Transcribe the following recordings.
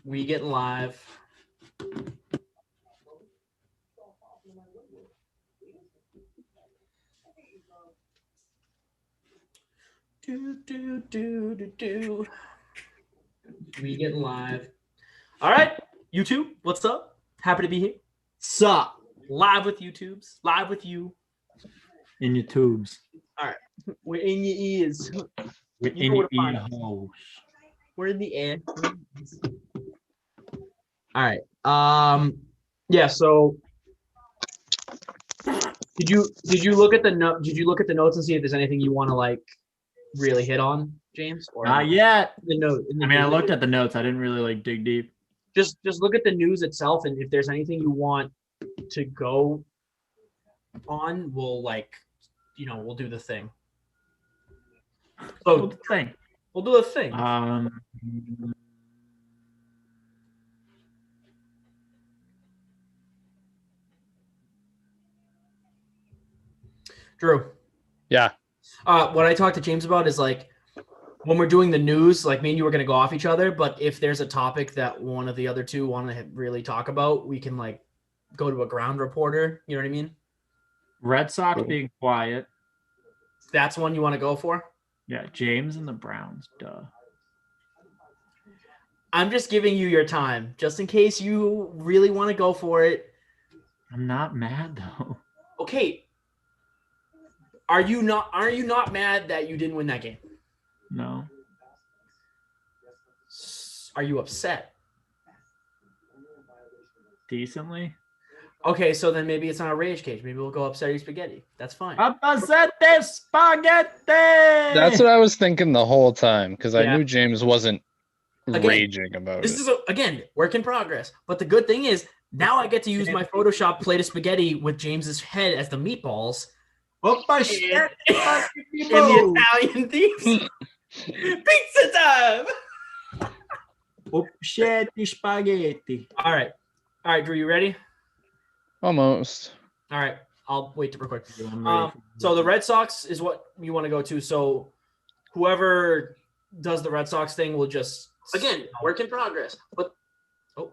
We get live. Do. We get live. All right, YouTube, what's up? Happy to be here. Sup? Live with YouTubes. Live with you. In your tubes. All right. We're in your ears. We're You in know your where to ear find us. holes. We're in the air. All right. Yeah, so did you look at the note? Did you look at the notes and see if there's anything you want to like really hit on, James? Or Not yet. the note? I mean, I looked at the notes. I didn't really like dig deep. Just look at the news itself, and if there's anything you want to go on, we'll we'll do the thing. So Well, the thing. we'll do the thing. Drew. Yeah. What I talked to James about is like when we're doing the news, like me and you are going to go off each other, but if there's a topic that one of the other two want to really talk about, we can like go to a ground reporter. You know what I mean? Red Sox being quiet. That's one you want to go for? Yeah, James and the Browns. Duh. I'm just giving you your time, just in case you really want to go for it. I'm not mad though. Okay. Are you not mad that you didn't win that game? No. Are you upset? Decently. Okay, so then maybe it's not a rage cage. Maybe we'll go upset your spaghetti. That's fine. Upset this spaghetti. That's what I was thinking the whole time because I Yeah. knew James wasn't Again, raging about This it. is again work in progress. But the good thing is now I get to use my Photoshop plate of spaghetti with James's head as the meatballs. Oh my shit! And the Italian thieves. Pizza time! Oh shit! Spaghetti. All right, Drew, you ready? Almost. All right, I'll wait to record. I'm ready So the Red Sox is what you want to go to. So whoever does the Red Sox thing will just again work in progress. But that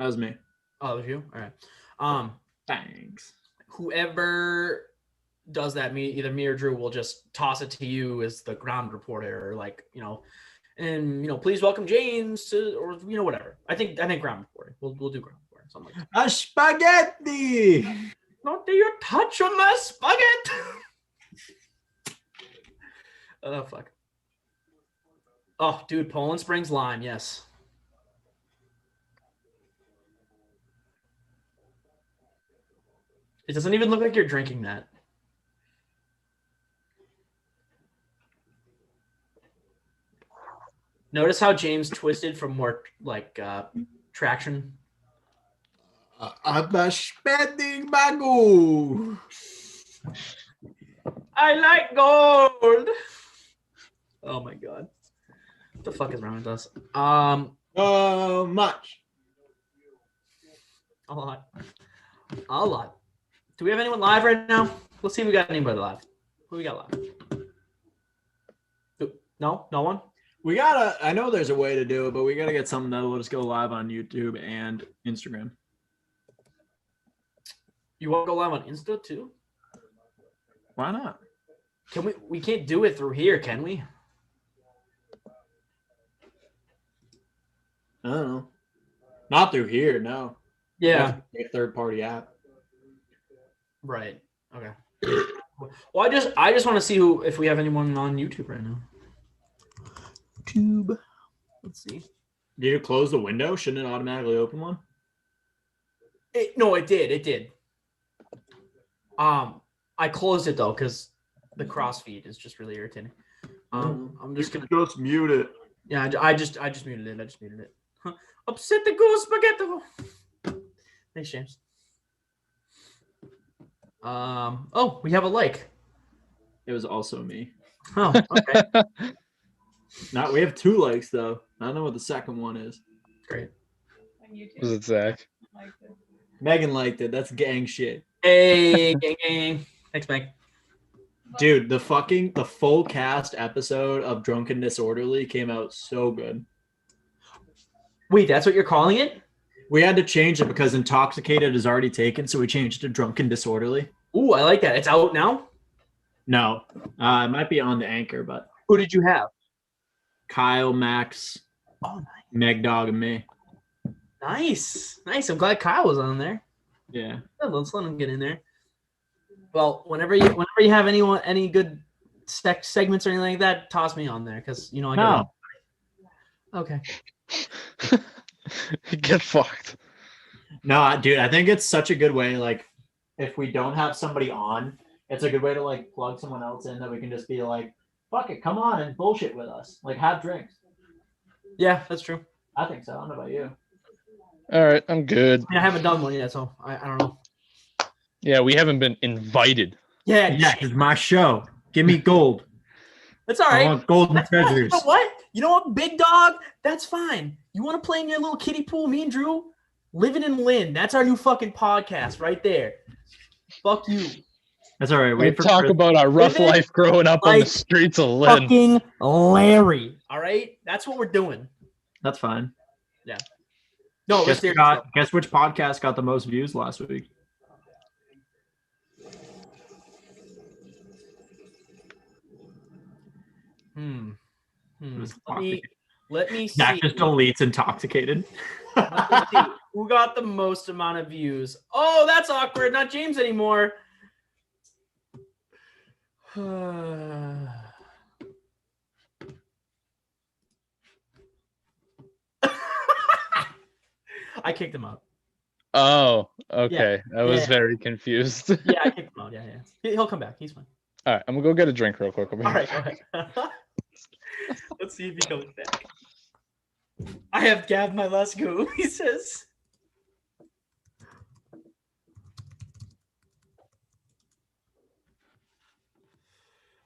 was me. Oh, that was you. All right. Thanks. Whoever does that, either me or Drew will just toss it to you as the ground reporter, or like and please welcome James to, or whatever. I think ground reporting. We'll do ground reporting, something like that. A spaghetti. Not do you touch on the spaghetti? Oh fuck. Oh, dude, Poland Springs lime, yes. It doesn't even look like you're drinking that. Notice how James twisted for more like traction. I'm spending bago. I like gold. Oh my god. What the fuck is wrong with us? Much. A lot. Do we have anyone live right now? Let's see if we got anybody live. Who we got live? No one? I know there's a way to do it, but we gotta get something that'll let us go live on YouTube and Instagram. You want to go live on Insta too? Why not? Can we can't do it through here, can we? I don't know. Not through here, no. Yeah. A third-party app. Right. Okay. Well, I just want to see if we have anyone on YouTube right now. Tube. Let's see. Did you close the window? Shouldn't it automatically open one? No, it did. It did. I closed it though because the cross feed is just really irritating. I'm just gonna just mute it. Yeah, I just muted it. I just muted it. Upset the goose spaghetti. Thanks, James. Oh, we have a like. It was also me. Oh, okay. Not we have 2 likes though. I don't know what the second one is. Great. Was it Zach? Megan liked it. That's gang shit. Hey, gang. Thanks, Meg. Dude, the full cast episode of Drunken Disorderly came out so good. Wait, that's what you're calling it? We had to change it because intoxicated is already taken, so we changed it to drunken disorderly. Ooh, I like that. It's out now? No, it might be on the anchor, but Who did you have? Kyle, Max, Oh, Meg Dog, and me. nice. Nice. I'm glad Kyle was on there. Yeah. Yeah, let's let him get in there. Well, whenever you have any good segments or anything like that, toss me on there because you know I No. Okay. Get fucked. No, dude, I think it's such a good way. Like, if we don't have somebody on, it's a good way to like plug someone else in that we can just be like, fuck it, come on and bullshit with us. Like, have drinks. Yeah, that's true. I think so. I don't know about you. All right, I'm good. I haven't done one yet, so I don't know. Yeah, we haven't been invited. Yeah, it's my show. Give me gold. that's all I right. want golden That's treasures. fine. You know what? You know what, big dog? That's fine. You want to play in your little kiddie pool? Me and Drew, living in Lynn. That's our new fucking podcast right there. Fuck you. That's all right. We Wait for talk Chris. about our rough Living life growing up on the like streets of Lynn. Fucking Larry. All right? That's what we're doing. That's fine. Yeah. No, let's Guess which podcast got the most views last week? Let me see. Zach just deletes intoxicated. Let me see. Who got the most amount of views? Oh, that's awkward. Not James anymore. I kicked him out. Oh, okay. I was very confused. Yeah, I kicked him out. Yeah. He'll come back. He's fine. All right, I'm gonna go get a drink real quick. All right, go ahead. Let's see if he comes back. I have gabbed my last go, he says.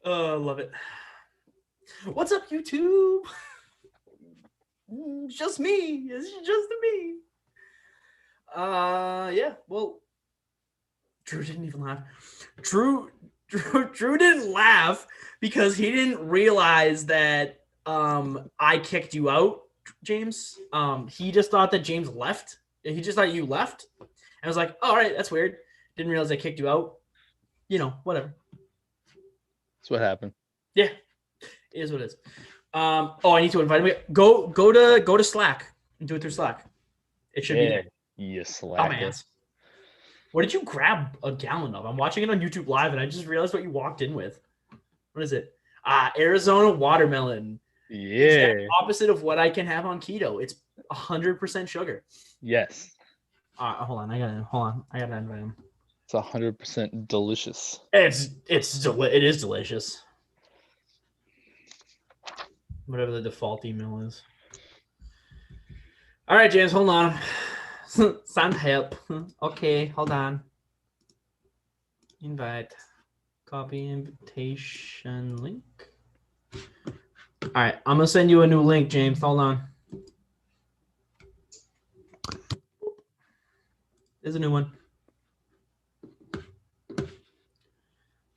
Love it. What's up, YouTube? Just me. It's just me. Yeah. Well, Drew didn't even laugh. Drew didn't laugh because he didn't realize that I kicked you out, James. He just thought that James left. He just thought you left. I was like, all right, that's weird. Didn't realize I kicked you out. You know, whatever. That's what happened. Yeah, it is what it is. I need to invite him. Go to Slack and do it through Slack. It should be there. You slacker. Dumbass. What did you grab a gallon of? I'm watching it on YouTube Live, and I just realized what you walked in with. What is it? Arizona watermelon. Yeah. It's the opposite of what I can have on keto. It's 100% sugar. Yes. Hold on. I gotta invite him. It's 100% delicious. It is delicious. Whatever the default email is. All right, James, hold on. Send help. Okay, hold on. Invite. Copy invitation link. All right, I'm gonna send you a new link, James. Hold on. There's a new one.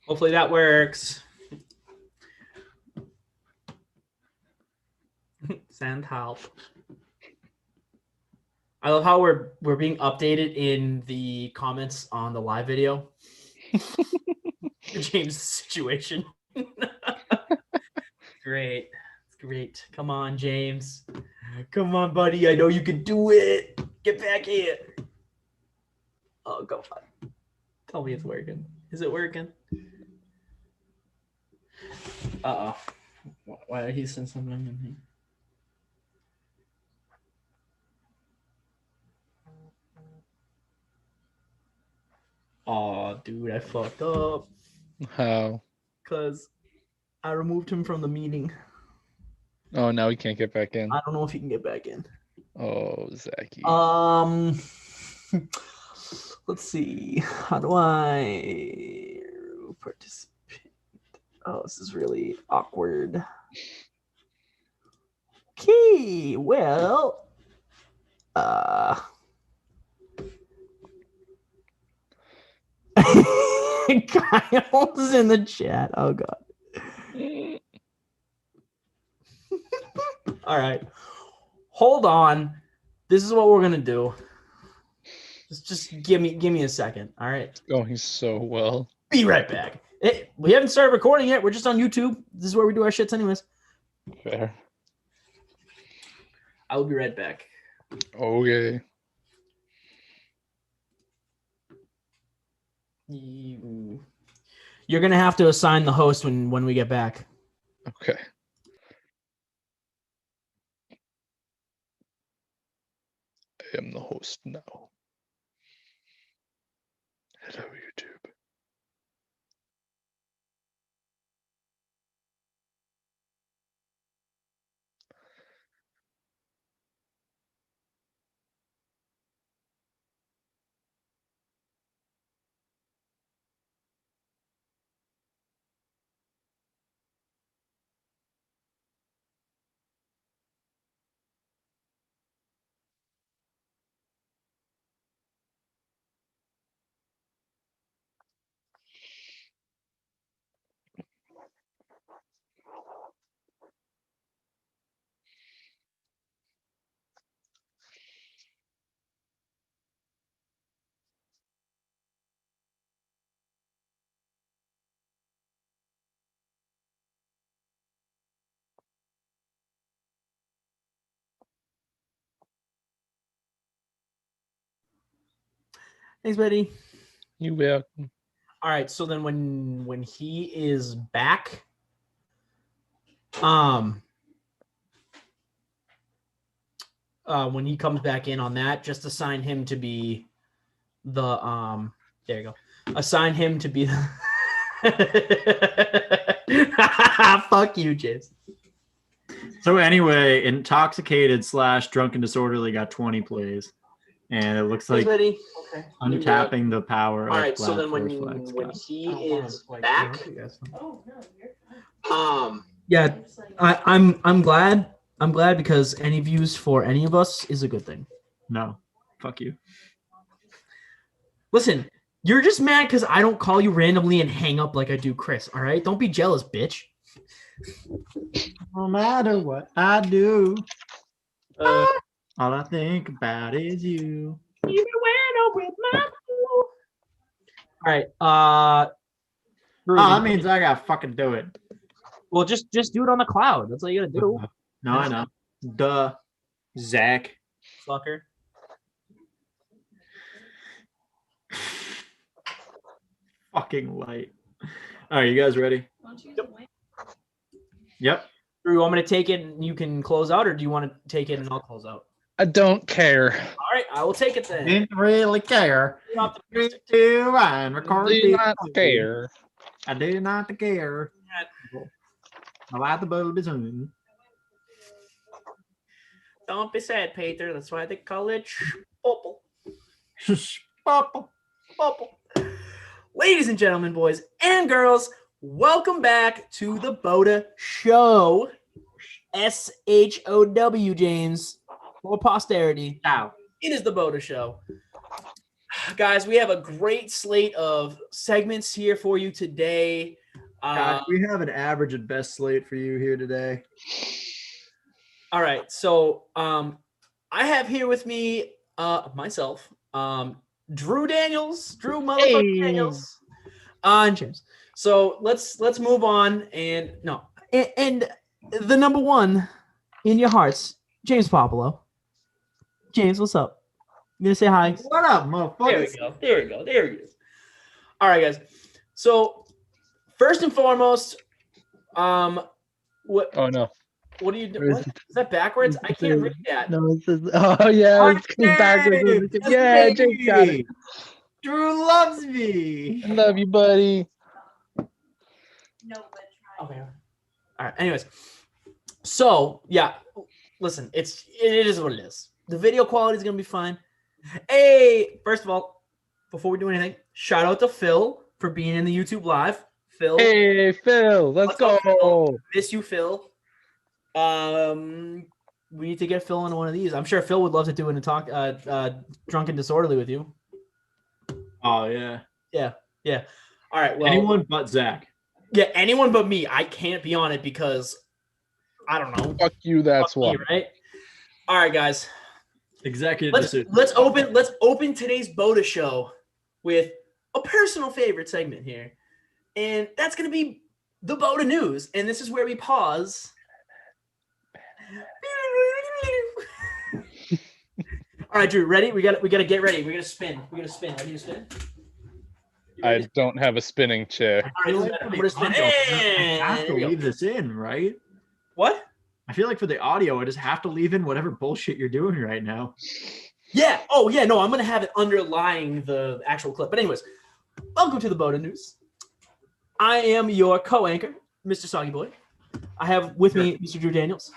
Hopefully that works. Send help. I love how we're being updated in the comments on the live video. James' situation. Great. Great. Come on, James. Come on, buddy. I know you can do it. Get back here. Oh, go on. Tell me it's working. Is it working? Uh-oh. Why did he send something in here? Oh, dude, I fucked up. How? Because I removed him from the meeting. Oh, now we can't get back in. I don't know if he can get back in. Oh, Zachy. Let's see. How do I participate? Oh, this is really awkward. Okay, well, Kyle's in the chat. Oh god. All right. Hold on. This is what we're gonna do. Just give me a second. All right. It's going so well. Be right back. We haven't started recording yet. We're just on YouTube. This is where we do our shits anyways. Fair. I will be right back. Okay. You're gonna have to assign the host when we get back. Okay. I am the host now. Hello, YouTube. Thanks, buddy. You will. All right. So then when he is back, when he comes back in on that, just assign him to be the there you go. Assign him to be the fuck you, James. So anyway, intoxicated / drunken disorderly got 20 plays, and it looks like Okay. untapping the power. All of right. So then when he is back, yeah, I'm glad. I'm glad because any views for any of us is a good thing. No, fuck you. Listen, you're just mad because I don't call you randomly and hang up like I do Chris. All right, don't be jealous, bitch. No matter what I do, all I think about is you. Even when I'm with my boo. All right. Drew, that means I gotta fucking do it. well, just do it on the cloud. That's all you gotta do. No, I know. Duh, Zach. Fucker. Fucking light. All right, you guys ready? Yep. Drew, you want me to take it and you can close out, or do you want to take it and I'll close out? I don't care. All right, I will take it then. Didn't really care. Do and record Do not care. I do not care. I like the bubble soon. Don't be sad, Peter. That's why they call it Popple. Papa. Popple. Ladies and gentlemen, boys and girls, welcome back to the BOTA Show. SHOW, James, for posterity. Ow. It is the BOTA Show. Guys, we have a great slate of segments here for you today. Gosh, we have an average and best slate for you here today. All right, so I have here with me myself, Drew motherfucking Daniels, and James. So let's move on and the number one in your hearts, James Popolo. James, what's up? You gonna say hi? What up, motherfucker? There we go. There he is. All right, guys. So first and foremost, what? Oh no. What do you do? What? Is that backwards? I can't read that. No, it says, oh yeah, it's coming backwards. Yeah, Jake got it. Drew loves me. I love you, buddy. Okay. All right. Anyways, so yeah, listen, it is what it is. The video quality is gonna be fine. Hey, first of all, before we do anything, shout out to Phil for being in the YouTube live. Phil. Hey, Phil, let's go. Phil? Miss you, Phil. We need to get Phil into one of these. I'm sure Phil would love to do drunken disorderly with you. Oh yeah. Yeah. All right. Well, anyone but Zach. Yeah, anyone but me. I can't be on it because I don't know. Fuck you. That's why. Me, right? All right, guys. Executive decision. Let's open today's BOTA show with a personal favorite segment here. And that's going to be the BOTA news. And this is where we pause. All right, Drew, ready? We got to get ready. We're going to spin. I need to spin. I don't have a spinning chair. All right, I'm going to spin. I have to leave this in, right? What? I feel like for the audio, I just have to leave in whatever bullshit you're doing right now. Yeah. Oh, yeah. No, I'm going to have it underlying the actual clip. But anyways, welcome to the BOTA news. I am your co-anchor, Mr. Soggy Boy. I have with me Mr. Drew Daniels.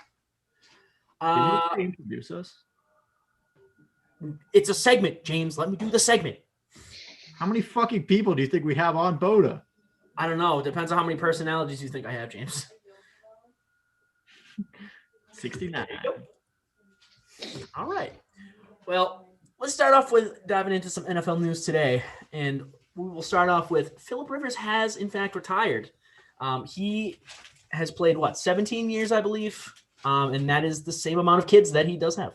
Can you introduce us? It's a segment, James. Let me do the segment. How many fucking people do you think we have on BOTA? I don't know. It depends on how many personalities you think I have, James. 69. All right. Well, let's start off with diving into some NFL news today. And we will start off with Phillip Rivers has, in fact, retired. He has played, 17 years, I believe. And that is the same amount of kids that he does have.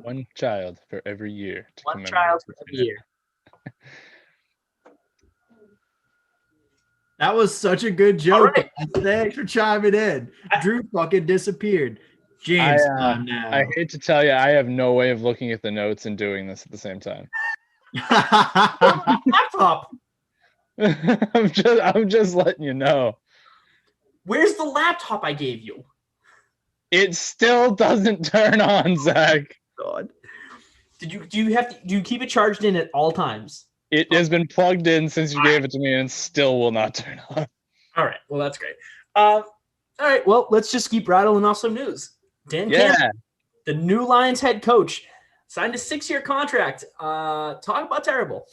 One child for every year. One child for every year. That was such a good joke. Right. Thanks for chiming in. Drew fucking disappeared. James, now. I hate to tell you, I have no way of looking at the notes and doing this at the same time. Laptop. I'm just letting you know. Where's the laptop I gave you? It still doesn't turn on, Zach. God. Do you keep it charged in at all times? It has been plugged in since you gave it to me and still will not turn on. All right. Well, that's great. All right. Well, let's just keep rattling off some news. Dan Campbell, the new Lions head coach, signed a 6-year contract. Talk about terrible.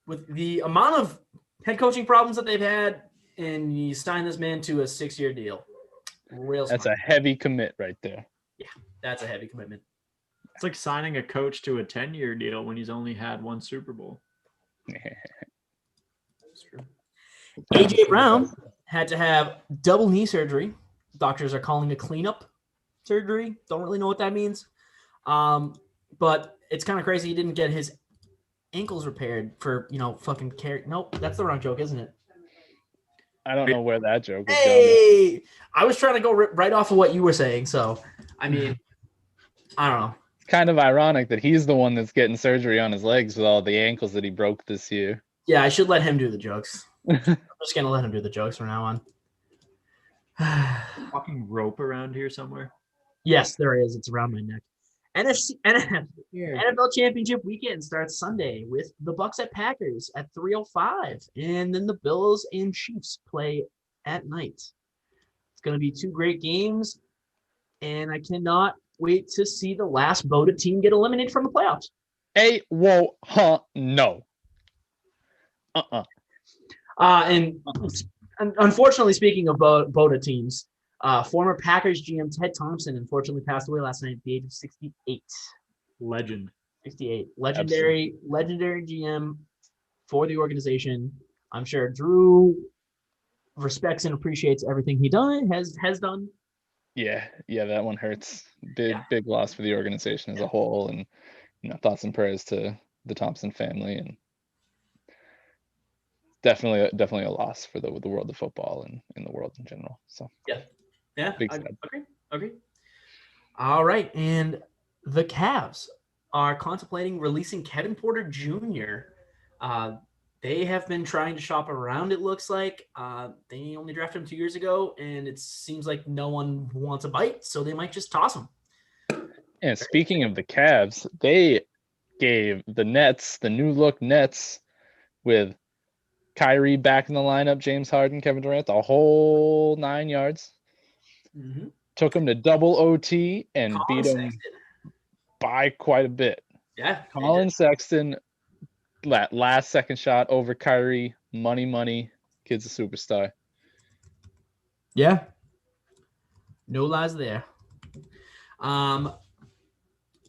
With the amount of head coaching problems that they've had, and you sign this man to a 6-year deal. That's a heavy commit right there. Yeah, that's a heavy commitment. It's like signing a coach to a 10-year deal when he's only had one Super Bowl. That's true. AJ Brown had to have double knee surgery. Doctors are calling it cleanup surgery. Don't really know what that means. But it's kind of crazy he didn't get his ankles repaired for, fucking carry. Nope, that's the wrong joke, isn't it? I don't know where that joke is going. I was trying to go right off of what you were saying. So, I mean, I don't know. It's kind of ironic that he's the one that's getting surgery on his legs with all the ankles that he broke this year. Yeah, I should let him do the jokes. I'm just going to let him do the jokes from now on. Fucking rope around here somewhere. Yes, there is. It's around my neck. NFL Championship weekend starts Sunday with the Bucs at Packers at 3:05, and then the Bills and Chiefs play at night. It's going to be 2 great games, and I cannot wait to see the last BOTA team get eliminated from the playoffs. No. And unfortunately, speaking of BOTA teams, former Packers GM Ted Thompson unfortunately passed away last night at the age of 68. Legend. 68. Legendary GM for the organization. I'm sure Drew respects and appreciates everything he has done. Yeah, that one hurts. Big loss for the organization as a whole, and thoughts and prayers to the Thompson family, and definitely a loss for the world of football and in the world in general. So yeah, big agree. All right, and the Cavs are contemplating releasing Kevin Porter Jr. They have been trying to shop around, it looks like. They only drafted him 2 years ago, and it seems like no one wants a bite, so they might just toss him. And speaking of the Cavs, they gave the Nets, the new look Nets, with Kyrie back in the lineup, James Harden, Kevin Durant, the whole 9 yards. Mm-hmm. Took him to double OT and beat him by quite a bit. Yeah. Colin Sexton, that last second shot over Kyrie, money. Kid's a superstar. Yeah. No lies there.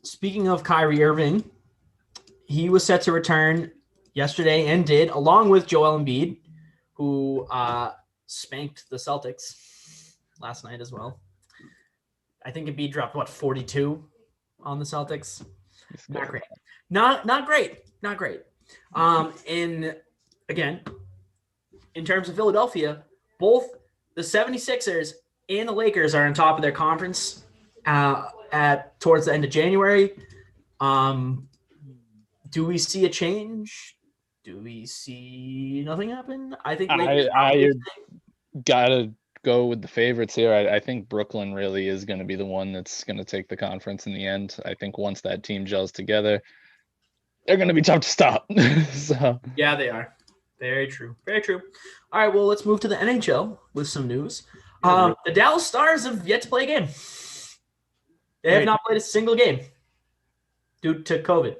Speaking of Kyrie Irving, he was set to return yesterday and did, along with Joel Embiid, who spanked the Celtics last night as well. I think Embiid dropped, 42 on the Celtics? He's Not good. great. Not great. Not great. And again, in terms of Philadelphia, both the 76ers and the Lakers are on top of their conference towards the end of January. Do we see a change? Do we see nothing happen? I think Lakers I gotta go with the favorites here. I think Brooklyn really is going to be the one that's going to take the conference in the end. I think once that team gels together, they're going to be tough to stop. So yeah, they are. Very true. Very true. All right, well, let's move to the NHL with some news. The Dallas Stars have yet to play a game. They have not played a single game due to COVID.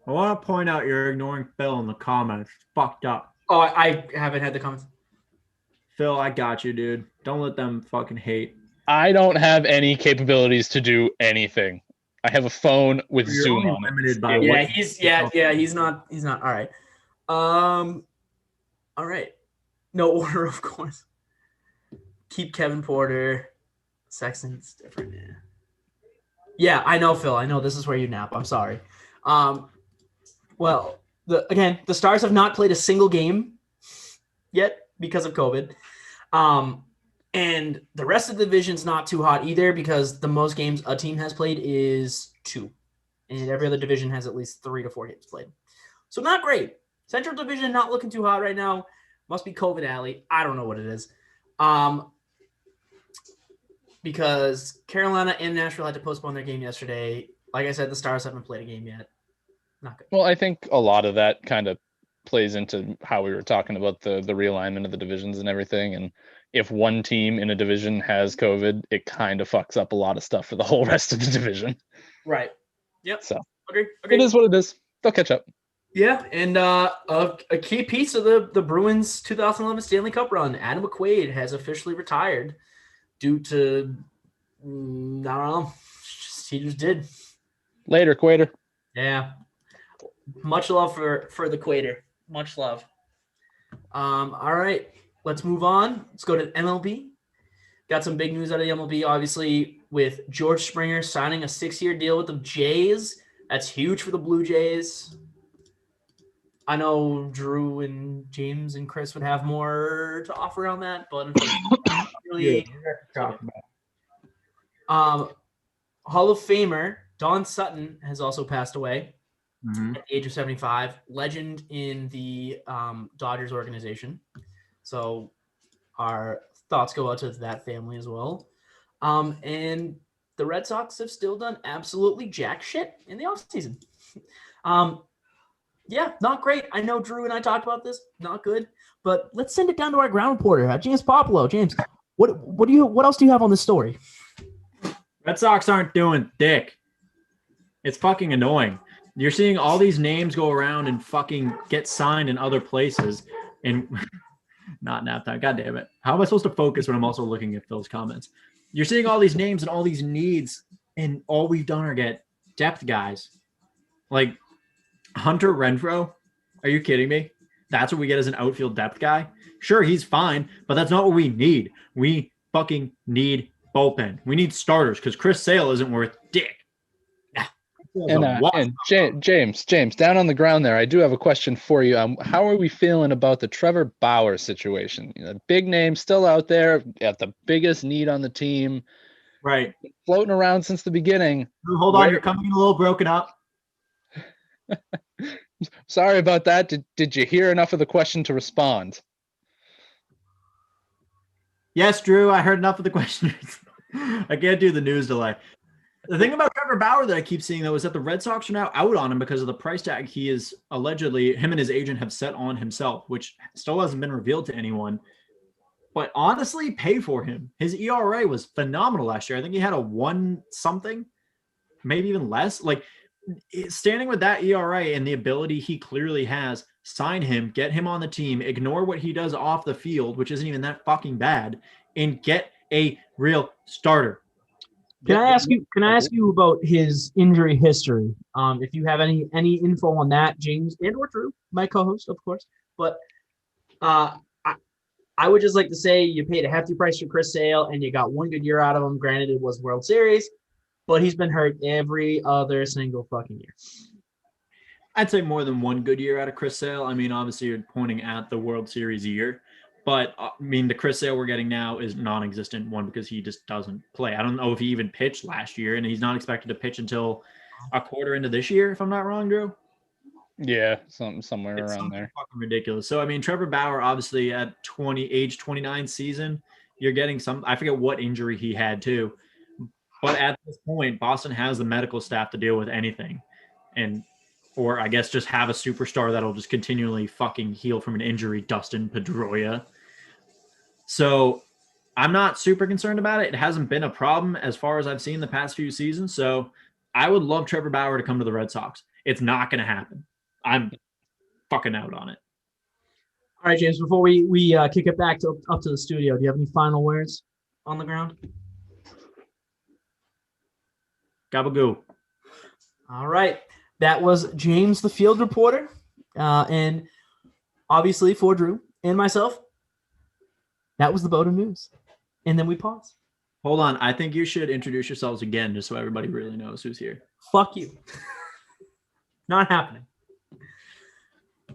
I want to point out you're ignoring Phil in the comments. It's fucked up. Oh, I haven't had the comments. Phil, I got you, dude. Don't let them fucking hate. I don't have any capabilities to do anything. I have a phone with You're Zoom only on it. limited by Yeah, what he's not. All right. All right. No order, of course. Keep Kevin Porter. Sexton's different. Yeah, I know, Phil. I know this is where you nap. I'm sorry. Well, the Stars have not played a single game yet because of COVID. And the rest of the division's not too hot either because the most games a team has played is 2. And every other division has at least 3 to 4 games played. So not great. Central Division not looking too hot right now. Must be COVID alley. I don't know what it is. Because Carolina and Nashville had to postpone their game yesterday. Like I said, the Stars haven't played a game yet. Not good. Well, I think a lot of that kind of plays into how we were talking about the realignment of the divisions and everything. And if one team in a division has COVID, it kind of fucks up a lot of stuff for the whole rest of the division. Right. Yep. So Okay. it is what it is. They'll catch up. Yeah, and a key piece of the Bruins 2011 Stanley Cup run, Adam McQuaid has officially retired due to I don't know, he just did. Later, Quater. Yeah. Much love for the Quater. Much love. All right, let's move on. Let's go to MLB. Got some big news out of the MLB, obviously, with George Springer signing a 6-year deal with the Jays. That's huge for the Blue Jays. I know Drew and James and Chris would have more to offer on that, but really, Hall of Famer Don Sutton has also passed away at the age of 75. Legend in the Dodgers organization. So our thoughts go out to that family as well. And the Red Sox have still done absolutely jack shit in the offseason. Yeah, not great. I know Drew and I talked about this. Not good. But let's send it down to our ground reporter, James Popolo. James, what else do you have on this story? Red Sox aren't doing dick. It's fucking annoying. You're seeing all these names go around and fucking get signed in other places. And not nap time. God damn it. How am I supposed to focus when I'm also looking at Phil's comments? You're seeing all these names and all these needs, and all we've done are get depth guys. Like Hunter Renfroe? Are you kidding me? That's what we get as an outfield depth guy? Sure, he's fine, but that's not what we need. We fucking need bullpen. We need starters because Chris Sale isn't worth dick. And James, down on the ground there, I do have a question for you. How are we feeling about the Trevor Bauer situation? Big name still out there at the biggest need on the team. Right. Floating around since the beginning. Hold on, you're coming in a little broken up. Sorry about that. Did you hear enough of the question to respond? Yes, Drew, I heard enough of the question. I can't do the news delay. The thing about Trevor Bauer that I keep seeing, though, is that the Red Sox are now out on him because of the price tag he is allegedly, him and his agent have set on himself, which still hasn't been revealed to anyone. But honestly, pay for him. His ERA was phenomenal last year. I think he had a 1-something, maybe even less. Like, standing with that ERA and the ability he clearly has, sign him, get him on the team, ignore what he does off the field, which isn't even that fucking bad, and get a real starter. Can I ask you about his injury history? If you have any info on that, James and or Drew, my co-host, of course. But I would just like to say you paid a hefty price for Chris Sale and you got one good year out of him. Granted, it was World Series, but he's been hurt every other single fucking year. I'd say more than one good year out of Chris Sale. I mean, obviously you're pointing at the World Series year, but I mean the Chris Sale we're getting now is non-existent. One, because he just doesn't play. I don't know if he even pitched last year, and he's not expected to pitch until a quarter into this year, if I'm not wrong, Drew. Yeah, somewhere It's around something there. fucking ridiculous. So I mean, Trevor Bauer, obviously at age 29 season, you're getting some. I forget what injury he had too, but at this point, Boston has the medical staff to deal with anything, and or I guess just have a superstar that'll just continually fucking heal from an injury, Dustin Pedroia. So I'm not super concerned about it. It hasn't been a problem as far as I've seen the past few seasons. So I would love Trevor Bauer to come to the Red Sox. It's not going to happen. I'm fucking out on it. All right, James, before we kick it back up to the studio, do you have any final words on the ground? Gabagoo. All right. That was James, the field reporter. And obviously for Drew and myself, that was the BOTA News. And then we pause. Hold on. I think you should introduce yourselves again just so everybody really knows who's here. Fuck you. Not happening.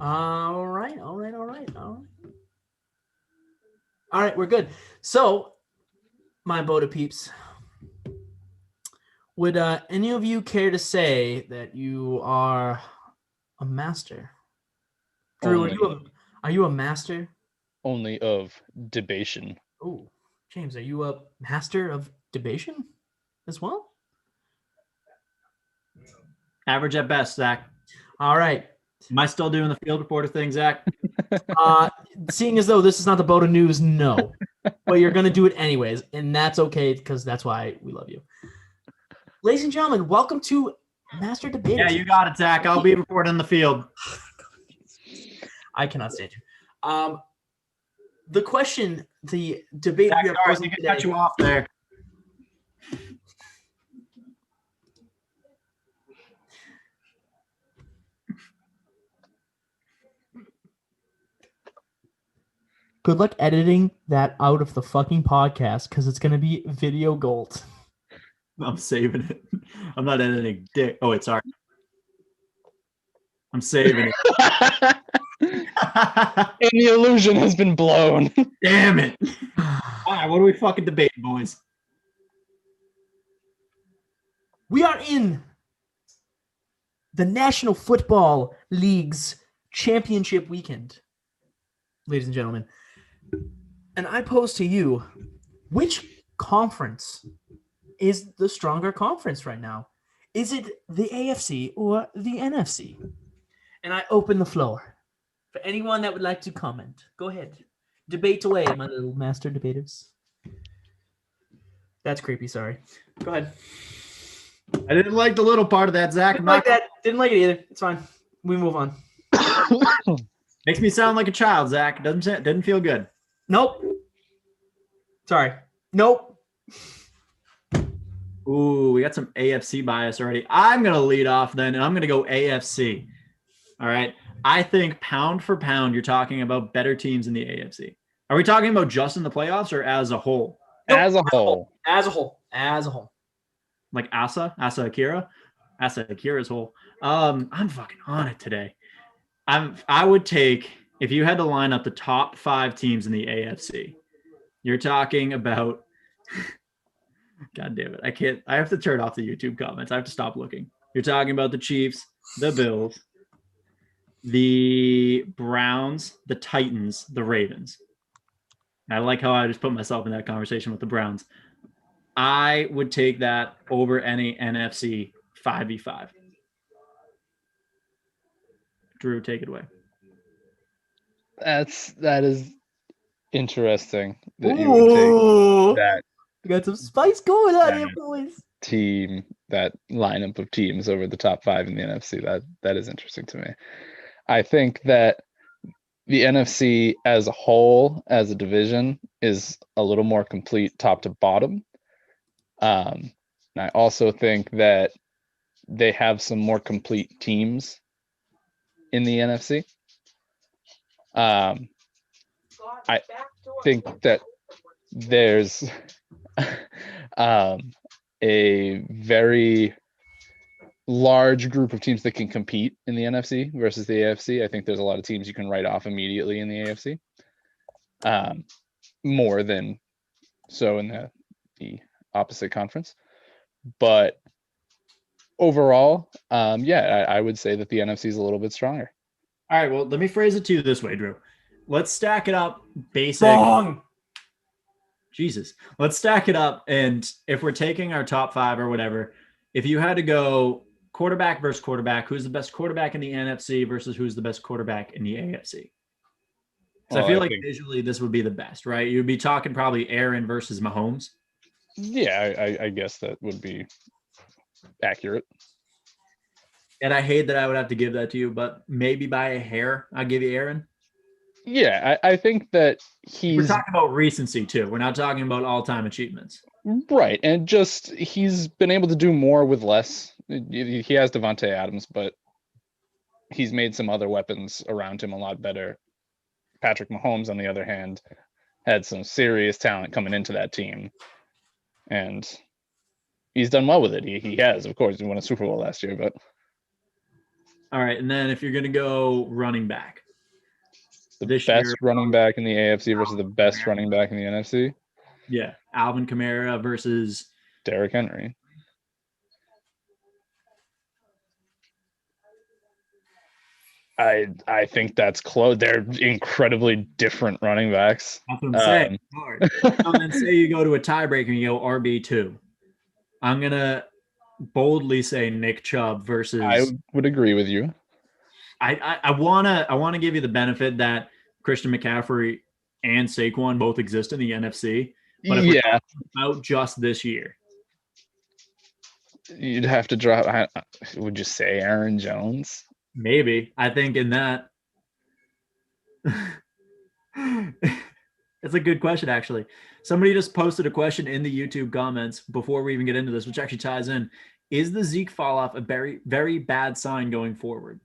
All right. All right, we're good. So, my BOTA peeps, would any of you care to say that you are a master? Drew, are you a master? Only of debation. Oh, James, are you a master of debation as well? Average at best, Zach. All right. Am I still doing the field reporter thing, Zach? Seeing as though this is not the BOTA News, no. But you're going to do it anyways, and that's okay because that's why we love you. Ladies and gentlemen, welcome to Master Debate. Yeah, you got it, Zach. I'll be reporting the field. I cannot stand you. The question, the debate Zach, we are sorry, posing I can today. cut you off there. Good luck editing that out of the fucking podcast because it's going to be video gold. I'm saving it. I'm not editing dick. Oh, wait, sorry. I'm saving it. And the illusion has been blown. Damn it. All right, what are we fucking debating, boys? We are in the National Football League's championship weekend, ladies and gentlemen. And I pose to you, which conference is the stronger conference right now? Is it the AFC or the NFC? And I open the floor for anyone that would like to comment. Go ahead. Debate away, my little master debaters. That's creepy, sorry. Go ahead. I didn't like the little part of that, Zach. Didn't like that. Didn't like it either. It's fine. We move on. Makes me sound like a child, Zach. Didn't feel good. Nope. Sorry. Nope. Ooh, we got some AFC bias already. I'm going to lead off then, and I'm going to go AFC. All right. I think pound for pound, you're talking about better teams in the AFC. Are we talking about just in the playoffs or as a whole? Nope. As a whole. As a whole. As a whole. Like Asa Akira's whole. I'm fucking on it today. I would take, if you had to line up the top 5 teams in the AFC, you're talking about, God damn it. I have to turn off the YouTube comments. I have to stop looking. You're talking about the Chiefs, the Bills, the Browns, the Titans, the Ravens. I like how I just put myself in that conversation with the Browns. I would take that over any NFC 5v5. Drew, take it away. That is interesting that you would take that We got some spice going on Yeah. here, boys. team, that lineup of teams over the top 5 in the NFC. That is interesting to me. I think that the NFC as a whole, as a division, is a little more complete top to bottom. And I also think that they have some more complete teams in the NFC. think that there's a very large group of teams that can compete in the NFC versus the AFC. I think there's a lot of teams you can write off immediately in the AFC, more than so in the opposite conference. But overall, I would say that the NFC is a little bit stronger. All right, well, let me phrase it to you this way, Drew. Let's stack it up basic. Wrong. Jesus. Let's stack it up. And if we're taking our top 5 or whatever, if you had to go quarterback versus quarterback, who's the best quarterback in the NFC versus who's the best quarterback in the AFC? Because I feel like visually this would be the best, right? You'd be talking probably Aaron versus Mahomes. Yeah, I guess that would be accurate. And I hate that I would have to give that to you, but maybe by a hair, I'll give you Aaron. Yeah, I think that we're talking about recency too. We're not talking about all-time achievements. Right, and just he's been able to do more with less. He has Devontae Adams, but he's made some other weapons around him a lot better. Patrick Mahomes, on the other hand, had some serious talent coming into that team, and he's done well with it. He has, of course, he won a Super Bowl last year, but all right. And then if you're going to go running back, the best running back in the AFC versus the best running back in the NFC. Yeah, Alvin Kamara versus Derrick Henry. I think that's close. They're incredibly different running backs. That's what I'm saying. So then say you go to a tiebreaker and you go RB2. I'm gonna boldly say Nick Chubb versus. I would agree with you. I wanna give you the benefit that Christian McCaffrey and Saquon both exist in the NFC, but if we're talking about just this year, you'd have to drop. Would you say Aaron Jones? Maybe. I think in that. It's a good question, actually. Somebody just posted a question in the YouTube comments before we even get into this, which actually ties in. Is the Zeke fall off a very, very bad sign going forward?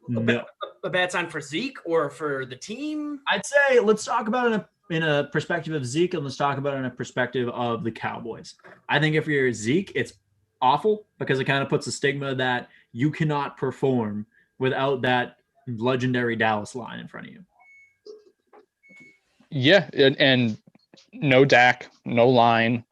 No. A bad sign for Zeke or for the team? I'd say let's talk about it in a perspective of Zeke, and let's talk about it in a perspective of the Cowboys. I think if you're Zeke, it's awful because it kind of puts a stigma that you cannot perform without that legendary Dallas line in front of you. Yeah, and no Dak, no line.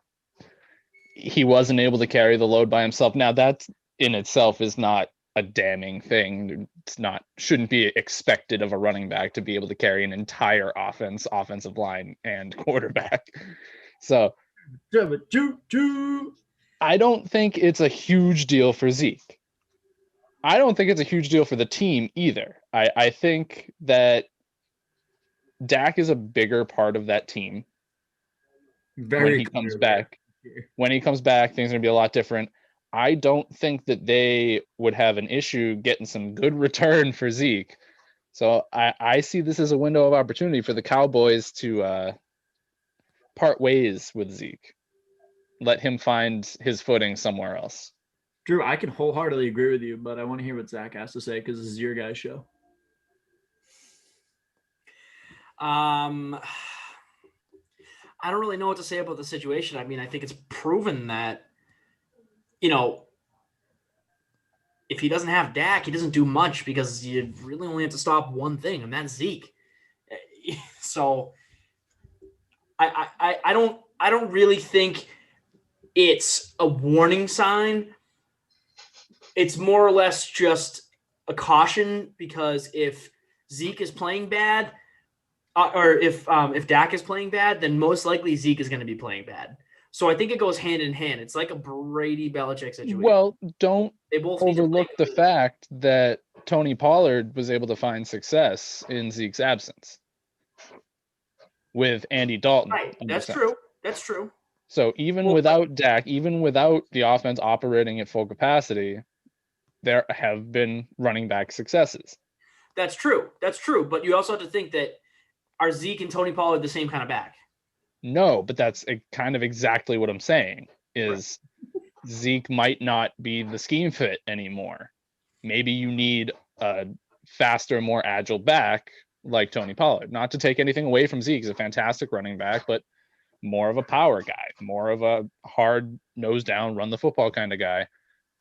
He wasn't able to carry the load by himself. Now that in itself is not a damning thing. It's not shouldn't be expected of a running back to be able to carry an entire offensive line and quarterback. So I don't think it's a huge deal for Zeke. I don't think it's a huge deal for the team either. I think that Dak is a bigger part of that team. When he comes back, things are going to be a lot different. I don't think that they would have an issue getting some good return for Zeke. So I see this as a window of opportunity for the Cowboys to part ways with Zeke. Let him find his footing somewhere else. Drew, I can wholeheartedly agree with you, but I want to hear what Zach has to say because this is your guys' show. I don't really know what to say about the situation. I mean, I think it's proven that, if he doesn't have Dak, he doesn't do much because you really only have to stop one thing, and that's Zeke. So I don't really think it's a warning sign. It's more or less just a caution because if Zeke is playing bad, or if Dak is playing bad, then most likely Zeke is going to be playing bad. So I think it goes hand in hand. It's like a Brady Belichick situation. Well, don't overlook the fact that Tony Pollard was able to find success in Zeke's absence with Andy Dalton. Right, that's true. That's true. So even without Dak, even without the offense operating at full capacity, there have been running back successes. That's true. That's true. But you also have to think that are Zeke and Tony Pollard the same kind of back? No, but that's kind of exactly what I'm saying is Zeke might not be the scheme fit anymore. Maybe you need a faster, more agile back like Tony Pollard. Not to take anything away from Zeke, he's a fantastic running back, but more of a power guy, more of a hard nose down, run the football kind of guy.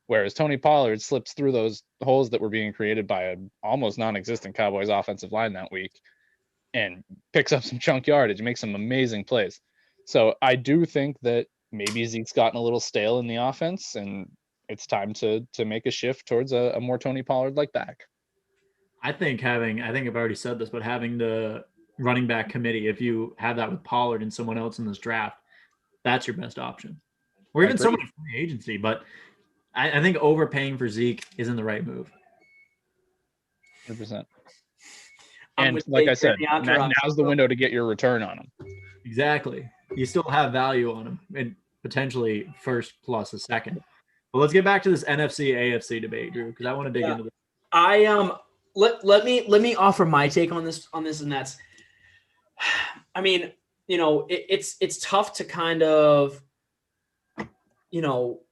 Whereas Tony Pollard slips through those holes that were being created by an almost non-existent Cowboys offensive line that week and picks up some chunk yardage, makes some amazing plays. So I do think that maybe Zeke's gotten a little stale in the offense, and it's time to make a shift towards a more Tony Pollard-like back. I think I've already said this, but having the running back committee, if you have that with Pollard and someone else in this draft, that's your best option. Or even someone in free agency. But I think overpaying for Zeke isn't the right move. 100%. And like I said, now's the window to get your return on him. Exactly. You still have value on him, and potentially first plus a second. But let's get back to this NFC AFC debate, Drew, because I want to dig into this. Let me offer my take on this, and that's, I mean, it's tough to kind of,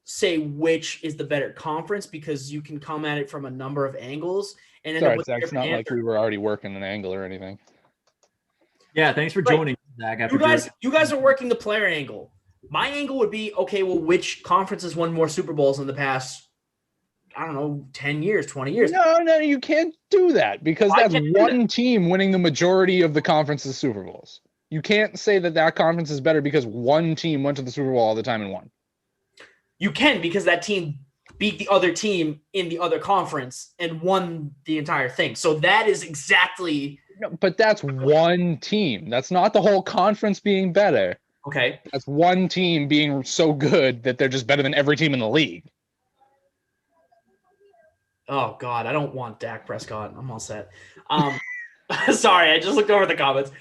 say which is the better conference, because you can come at it from a number of angles. And sorry, Zach, it's not like we were already working an angle or anything. Yeah, thanks for joining, Zach. You guys are working the player angle. My angle would be, okay, well, which conference has won more Super Bowls in the past, I don't know, 10 years, 20 years? No, you can't do that, because that's one team winning the majority of the conference's Super Bowls. You can't say that conference is better because one team went to the Super Bowl all the time and won. You can, because that team beat the other team in the other conference and won the entire thing. So that is exactly... No, but that's one team. That's not the whole conference being better. Okay. That's one team being so good that they're just better than every team in the league. Oh, God, I don't want Dak Prescott. I'm all set. Sorry, I just looked over the comments.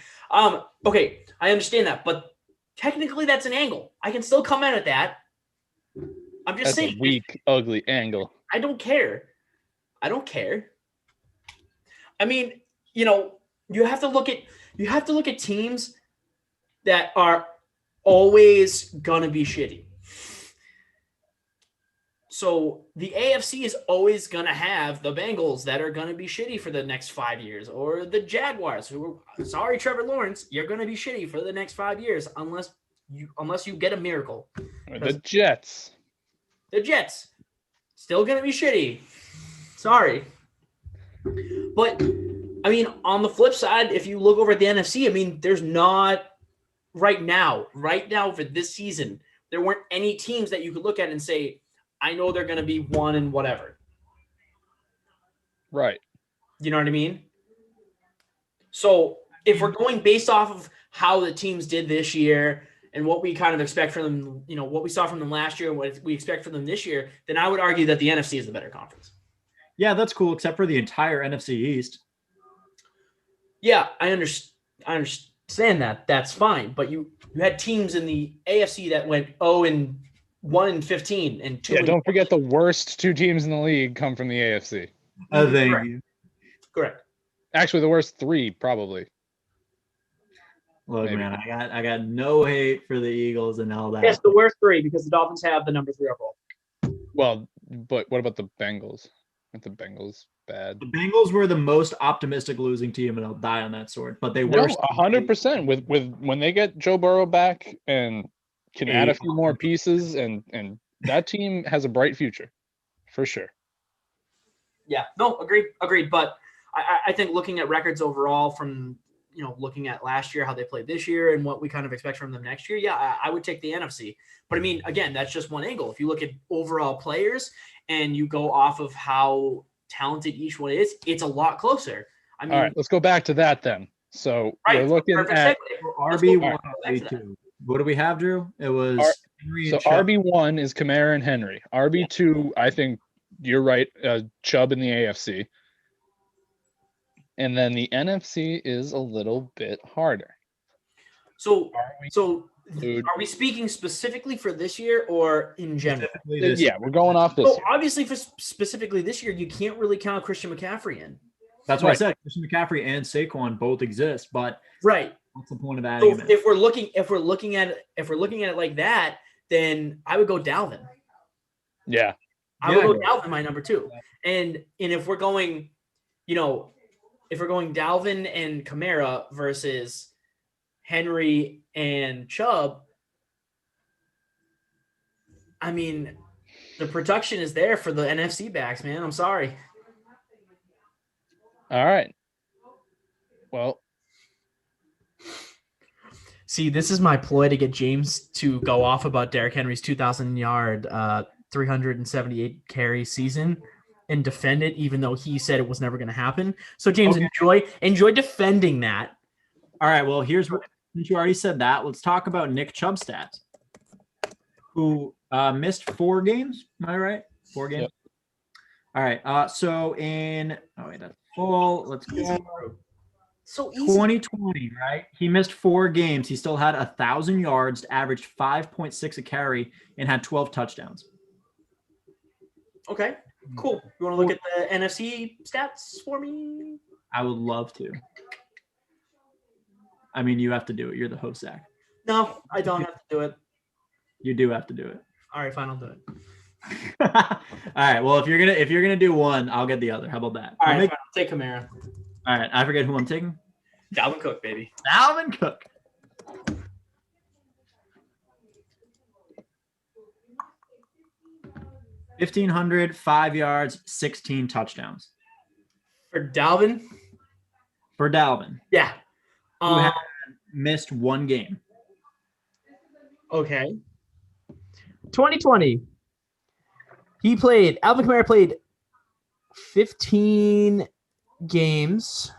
Okay, I understand that, but technically that's an angle. I can still come in at that. I'm just saying. That's a weak, ugly angle. I don't care. I mean, you have to look at teams that are always gonna be shitty. So the AFC is always going to have the Bengals that are going to be shitty for the next 5 years, or the Jaguars who are, sorry, Trevor Lawrence, you're going to be shitty for the next 5 years unless you get a miracle. The Jets still going to be shitty. Sorry. But I mean, on the flip side, if you look over at the NFC, I mean, there's not right now for this season, there weren't any teams that you could look at and say, I know they're going to be one and whatever. Right. You know what I mean? So if we're going based off of how the teams did this year and what we kind of expect from them, what we saw from them last year and what we expect from them this year, then I would argue that the NFC is the better conference. Yeah, that's cool, except for the entire NFC East. Yeah, I understand that. That's fine. But you had teams in the AFC that went 1-15 and 2. Yeah, don't forget the worst two teams in the league come from the AFC. Thank you. Correct. Actually, the worst 3 probably. Look, maybe. Man, I got no hate for the Eagles and all that. Yes, the worst 3 because the Dolphins have the number 3 overall. Well, but what about the Bengals? Aren't the Bengals bad? The Bengals were the most optimistic losing team, and I'll die on that sword. But they were 100% with when they get Joe Burrow back and can add a few more pieces, and that team has a bright future, for sure. Yeah, no, agreed. But I think looking at records overall from, looking at last year, how they played this year and what we kind of expect from them next year, yeah, I would take the NFC. But I mean, again, that's just one angle. If you look at overall players and you go off of how talented each one is, it's a lot closer. I mean, all right, let's go back to that then. So we're looking at RB1, RB2. What do we have, Drew? It was Henry and Chubb. RB1 is Kamara and Henry. RB2, I think you're right, Chubb in the AFC. And then the NFC is a little bit harder. So are we speaking specifically for this year or in general? Yeah, we're going off this year. Obviously, for specifically this year, you can't really count Christian McCaffrey in. That's why I said Christian McCaffrey and Saquon both exist, but right. What's the point of adding him in? If we're looking at it like that, then I would go Dalvin. Yeah. I would go Dalvin my number 2. And if we're going, if we're going Dalvin and Kamara versus Henry and Chubb, I mean, the production is there for the NFC backs, man. I'm sorry. All right. Well, see, this is my ploy to get James to go off about Derrick Henry's 2,000-yard, 378 carry season and defend it, even though he said it was never going to happen. So, James, enjoy defending that. All right. Well, here's what since you already said that. Let's talk about Nick Chubb stats, who missed 4 games. Am I right? 4 games. Yep. All right. So that's full. Let's go. So easy. 2020, right? He missed 4 games. He still had 1,000 yards, averaged 5.6 a carry, and had 12 touchdowns. Okay, cool. You want to look at the NFC stats for me? I would love to. I mean, you have to do it. You're the host, Zach. No, I don't have to do it. You do have to do it. All right, fine, I'll do it. All right. Well, if you're gonna do one, I'll get the other. How about that? All right, I'll take Kamara. All right. I forget who I'm taking. Dalvin Cook, baby. Dalvin Cook. 1,500, 5 yards, 16 touchdowns. For Dalvin? For Dalvin. Yeah. Who had missed 1 game. Okay. 2020. Alvin Kamara played 15 games.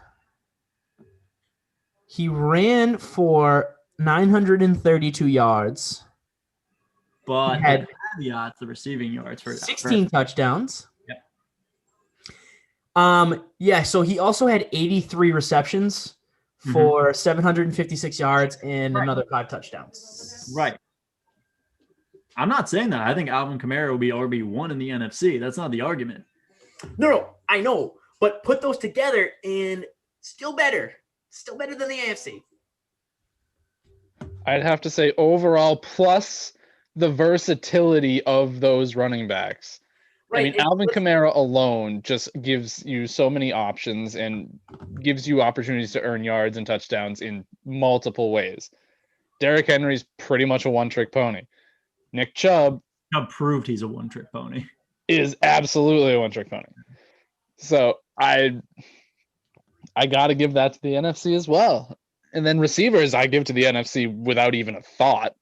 He ran for 932 yards. But had caveats, the receiving yards for 16 touchdowns. Yep. Yeah, so he also had 83 receptions for 756 yards and another 5 touchdowns. Right. I'm not saying that. I think Alvin Kamara will be RB1 in the NFC. That's not the argument. No, I know. But put those together and still better. Still better than the AFC. I'd have to say overall, plus the versatility of those running backs. Right. I mean, Alvin Kamara alone just gives you so many options and gives you opportunities to earn yards and touchdowns in multiple ways. Derrick Henry's pretty much a one-trick pony. Nick Chubb proved he's a one-trick pony. Is absolutely a one-trick pony. So I got to give that to the NFC as well. And then receivers, I give to the NFC without even a thought.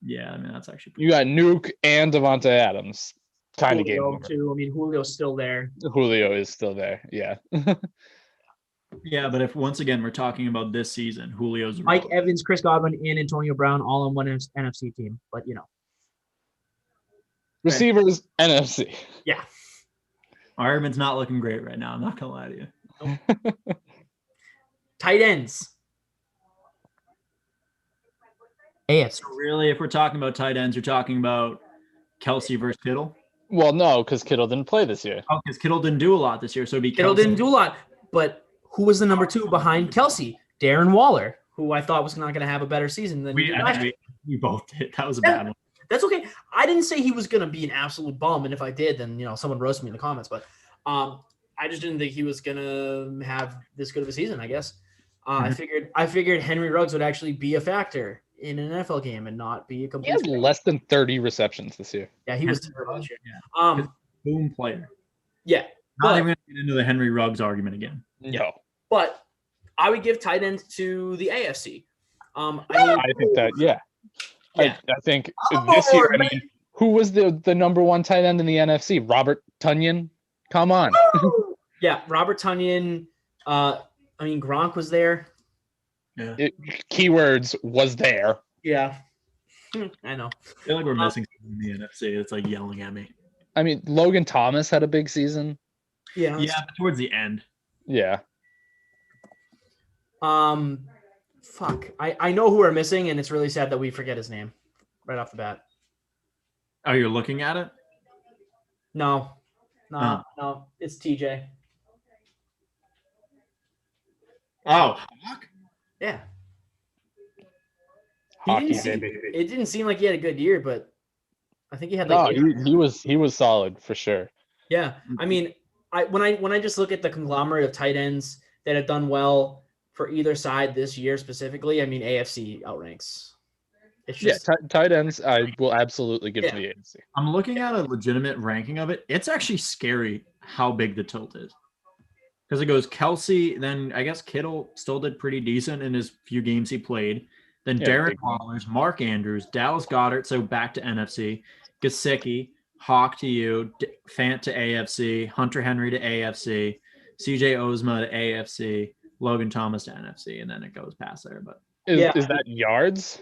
Yeah, I mean, that's actually you got Nuke and Devontae Adams. Kind of game over. Too. I mean, Julio's still there. Julio is still there, yeah. Yeah, but if once again we're talking about this season, Julio's Mike Evans, Chris Godwin, and Antonio Brown all on one NFC team. But, Receivers, NFC. Yeah. Ironman's not looking great right now. I'm not going to lie to you. Nope. Tight ends. AFC. So really, if we're talking about tight ends, you're talking about Kelsey versus Kittle? Well, no, because Kittle didn't play this year. Oh, because Kittle didn't do a lot this year. So it'd be Kittle didn't do a lot. But who was the number 2 behind Kelsey? Darren Waller, who I thought was not going to have a better season than we both did. That was a bad one. That's okay. I didn't say he was going to be an absolute bum, and if I did, then someone roast me in the comments. But I just didn't think he was going to have this good of a season. I guess I figured Henry Ruggs would actually be a factor in an NFL game and not be a complete. He had less than 30 receptions this year. Yeah, he was terrible this year. Yeah. Boom player. Yeah, not even going to get into the Henry Ruggs argument again. No, but I would give tight ends to the AFC. I think that I think this year. I mean, who was the number 1 tight end in the NFC? Robert Tonyan. Come on. Yeah, Robert Tonyan. Gronk was there. Yeah. Keywords was there. Yeah. I know. I feel like we're missing something in the NFC. It's like yelling at me. I mean, Logan Thomas had a big season. Yeah. Yeah, but towards the end. Yeah. Fuck. I know who we're missing, and it's really sad that we forget his name right off the bat. Oh, you're looking at it? No. It's TJ. Oh, yeah. It didn't seem like he had a good year, but I think he had he was solid for sure. Yeah. I mean, when I just look at the conglomerate of tight ends that have done well for either side this year specifically, I mean, AFC outranks. It's just tight ends. I will absolutely give to the AFC. I'm looking at a legitimate ranking of it. It's actually scary how big the tilt is. Because it goes Kelsey, then I guess Kittle still did pretty decent in his few games he played. Then Darren Waller, Mark Andrews, Dallas Goedert, so back to NFC, Gesicki, Hawk to you, Fant to AFC, Hunter Henry to AFC, CJ Ozma to AFC, Logan Thomas to NFC, and then it goes past there. But is that yards?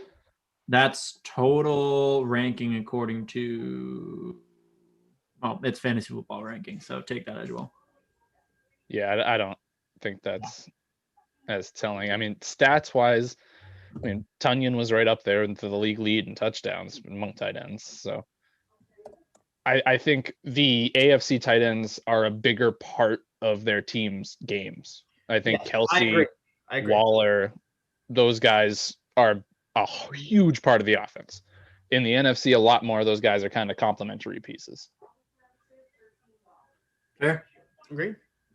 That's total ranking according to it's fantasy football ranking, so take that as well. Yeah, I don't think that's as telling. I mean, stats wise, I mean, Tunyon was right up there into the league lead in touchdowns among tight ends. So I think the AFC tight ends are a bigger part of their team's games. I think Kelsey, I agree. Waller, those guys are a huge part of the offense. In the NFC, a lot more of those guys are kind of complementary pieces. Fair. Agree.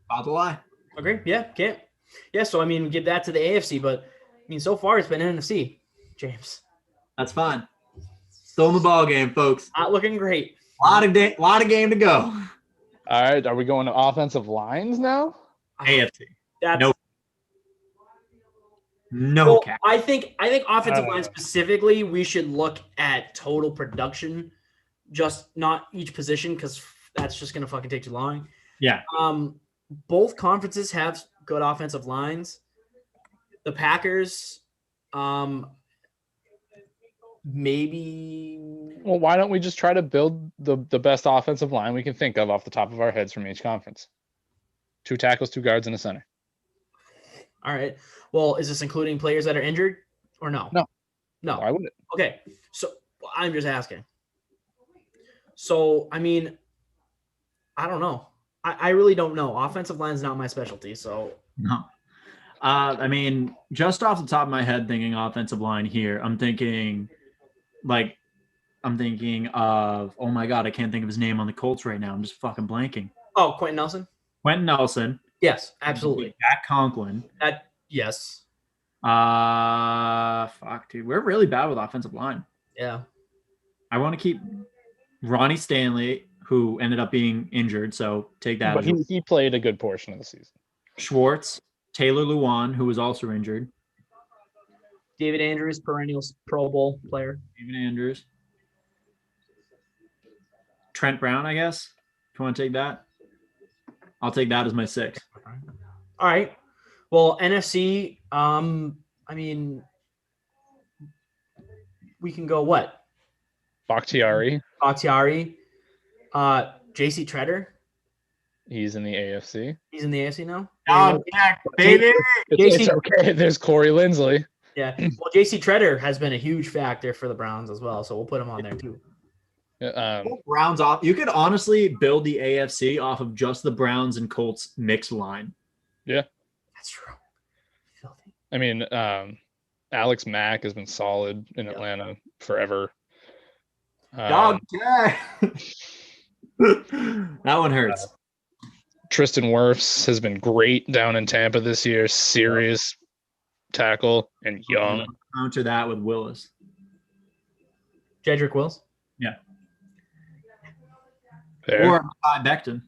About to lie. Agree. Yeah, can't. Yeah, so I mean, give that to the AFC, but I mean, so far it's been NFC, James. That's fine. Still in the ball game, folks. Not looking great. Lot of game to go. All right, are we going to offensive lines now? AFC. That's no cap. I think offensive line specifically, we should look at total production, just not each position, because that's just gonna fucking take too long. Yeah. Both conferences have good offensive lines. The Packers, maybe. Well, why don't we just try to build the best offensive line we can think of off the top of our heads from each conference? 2 tackles, 2 guards, and a center. All right. Well, is this including players that are injured or no? No. No. Why would it? Okay. So I'm just asking. So, I mean, I don't know. I really don't know. Offensive line is not my specialty. So, no. I mean, just off the top of my head, thinking offensive line here, I'm thinking of, oh my God, I can't think of his name on the Colts right now. I'm just fucking blanking. Oh, Quentin Nelson? Quentin Nelson. Yes, absolutely. Jack Conklin. Yes. Fuck, dude. We're really bad with offensive line. Yeah. I want to keep Ronnie Stanley, who ended up being injured, so take that. But he played a good portion of the season. Schwartz, Taylor Lewan, who was also injured. David Andrews, perennial Pro Bowl player. David Andrews. Trent Brown, I guess. If you want to take that. I'll take that as my 6. All right. Well, NFC, I mean, we can go what? Bakhtiari. JC Treader. He's in the AFC. He's in the AFC now? Oh, yeah, baby. It's okay. There's Corey Lindsley. Yeah. Well, JC Treader has been a huge factor for the Browns as well, so we'll put him on there too. Browns off. You could honestly build the AFC off of just the Browns and Colts mixed line. Yeah. That's true. Filthy. I mean, Alex Mack has been solid in Atlanta forever. Dog tag. That one hurts. Tristan Wirfs has been great down in Tampa this year. Serious tackle and young. Counter that with Willis. Jedrick Wills. Yeah. There. Or Becton.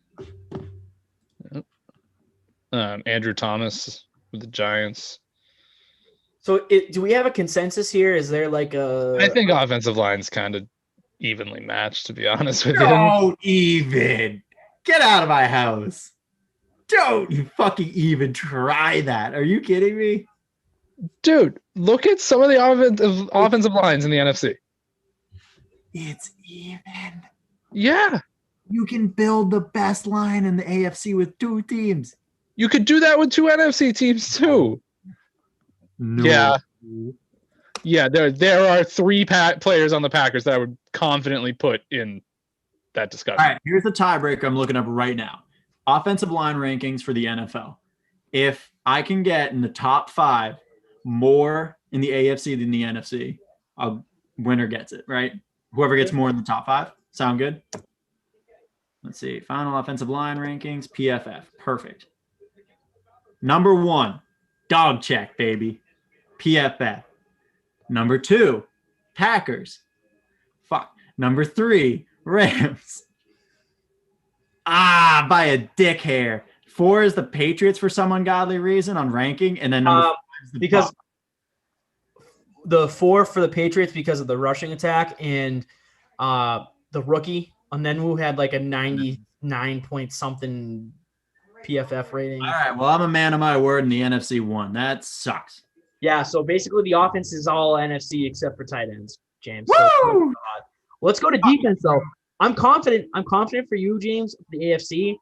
Andrew Thomas with the Giants. So do we have a consensus here? Is there like a... I think offensive line's kind of evenly matched, to be honest with you. Don't even. Get out of my house. Don't you fucking even try that. Are you kidding me? Dude, look at some of the offensive lines in the NFC. It's even. Yeah. You can build the best line in the AFC with 2 teams. You could do that with 2 NFC teams too. No. Yeah. Yeah, there are 3 players on the Packers that I would confidently put in that discussion. All right, here's the tiebreaker I'm looking up right now. Offensive line rankings for the NFL. If I can get in the top 5 more in the AFC than the NFC, a winner gets it, right? Whoever gets more in the top 5. Sound good? Let's see. Final offensive line rankings, PFF. Perfect. Number 1, dog check, baby. PFF. Number 2, Packers. Fuck. Number 3, Rams. By a dick hair. 4 is the Patriots for some ungodly reason on ranking, and then number 5 is the because Bucs. the 4 for the Patriots because of the rushing attack and the rookie Onwenu had like a 99 point something PFF rating. All right, well, I'm a man of my word in the NFC one. That sucks. Yeah, so basically the offense is all NFC except for tight ends, James. Woo! So let's go to defense though. I'm confident for you, James, the AFC.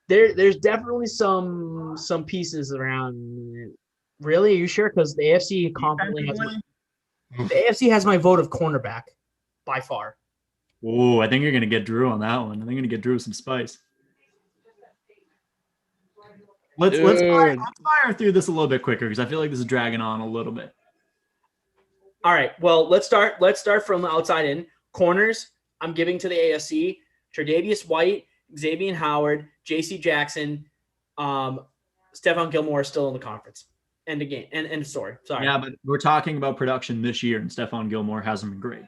There's definitely some pieces around. Really? Are you sure? Because the AFC confidently has my vote of cornerback by far. Oh, I think you're gonna get Drew on that one. I think you're gonna get Drew with some spice. Let's fire through this a little bit quicker because I feel like this is dragging on a little bit. All right. Well, let's start from the outside in. Corners, I'm giving to the AFC. Tre'Davious White, Xavier Howard, J.C. Jackson, Stephon Gilmore is still in the conference. End of game. End of story. Sorry. Yeah, but we're talking about production this year, and Stephon Gilmore hasn't been great.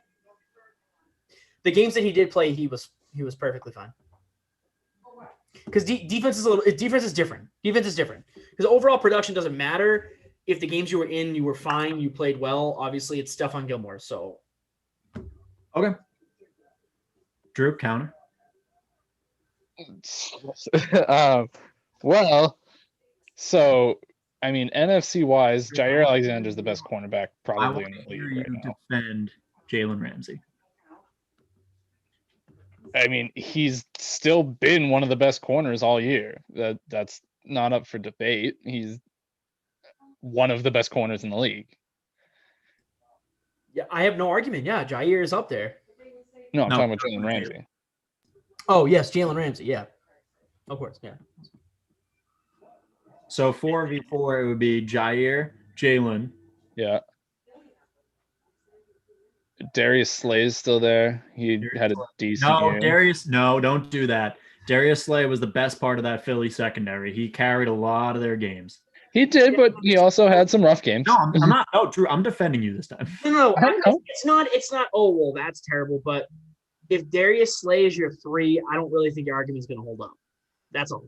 The games that he did play, he was perfectly fine. Because defense is different. Defense is different. Because overall production doesn't matter. If the games you were in, you were fine, you played well. Obviously, it's Stephon Gilmore. So, okay. Drew, counter. Well, so I mean, NFC wise, Jair Alexander is the best cornerback probably in the league right now. Defend Jalen Ramsey. I mean, he's still been one of the best corners all year. That's not up for debate. He's one of the best corners in the league. Yeah, I have no argument. Yeah, Jair is up there. No, I'm talking about Jalen Ramsey. Oh, yes, Jalen Ramsey. Yeah, of course. Yeah. So 4v4, it would be Jair, Jalen. Yeah. Darius Slay is still there. He had a decent year. Darius, no, don't do that. Darius Slay was the best part of that Philly secondary. He carried a lot of their games. He did, but he also had some rough games. No, I'm not. No, Drew, I'm defending you this time. No, it's not. Oh well, that's terrible. But if Darius Slay is your 3, I don't really think your argument is going to hold up. That's all.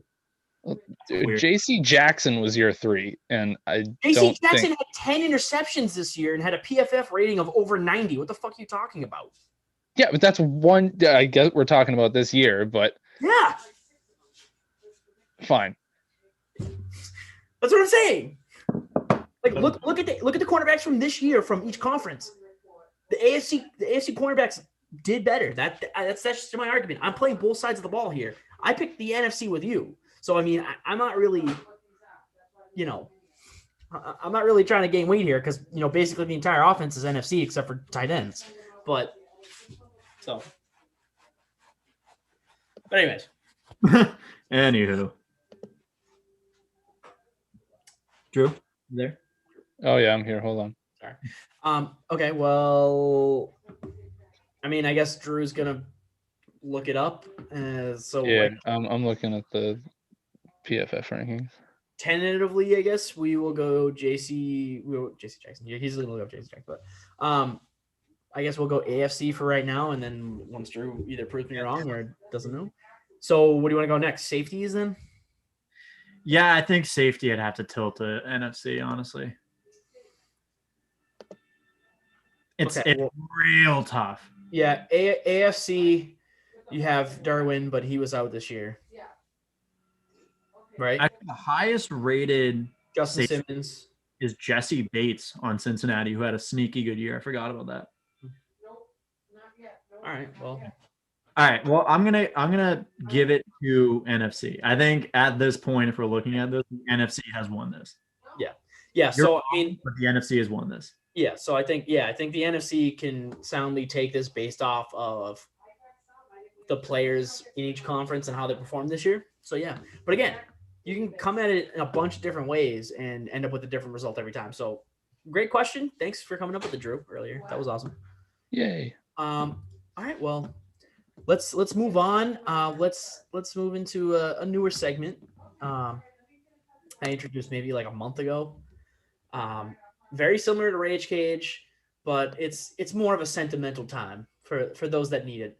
Dude, J.C. Jackson was your 3, and J.C. Jackson had 10 interceptions this year and had a PFF rating of over 90. What the fuck are you talking about? Yeah, but that's one. I guess we're talking about this year, but yeah, fine. That's what I'm saying. Like, look at the cornerbacks from this year from each conference. The AFC cornerbacks did better. That's just my argument. I'm playing both sides of the ball here. I picked the NFC with you. So, I mean, I'm not really, I'm not really trying to gain weight here because, basically the entire offense is NFC except for tight ends. But anyways. Anywho. Drew, you there? Oh, yeah, I'm here. Hold on. Sorry. Okay, well, I mean, I guess Drew's going to look it up. I'm looking at the PFF rankings. Tentatively, I guess we will go JC Jackson. Yeah, he's going to look up JC Jackson, but I guess we'll go AFC for right now, and then once Drew either proves me wrong or doesn't know. So, what do you want to go next? Safeties then? Yeah, I think safety I'd have to tilt to NFC, honestly. It's real tough. Yeah, AFC, you have Darwin, but he was out this year. Right? Actually, the highest rated Justin Simmons is Jesse Bates on Cincinnati, who had a sneaky good year. I forgot about that. All right. Well, I'm gonna give it to NFC. I think at this point, if we're looking at this, the NFC has won this. Yeah. So but the NFC has won this. Yeah. So I think the NFC can soundly take this based off of the players in each conference and how they performed this year. So yeah. But again, you can come at it in a bunch of different ways and end up with a different result every time. So great question. Thanks for coming up with the Drew earlier. That was awesome. Yay. All right. Well, let's move on. Let's move into a newer segment. And I introduced maybe like a month ago. Very similar to Rage Cage, but it's more of a sentimental time for those that need it.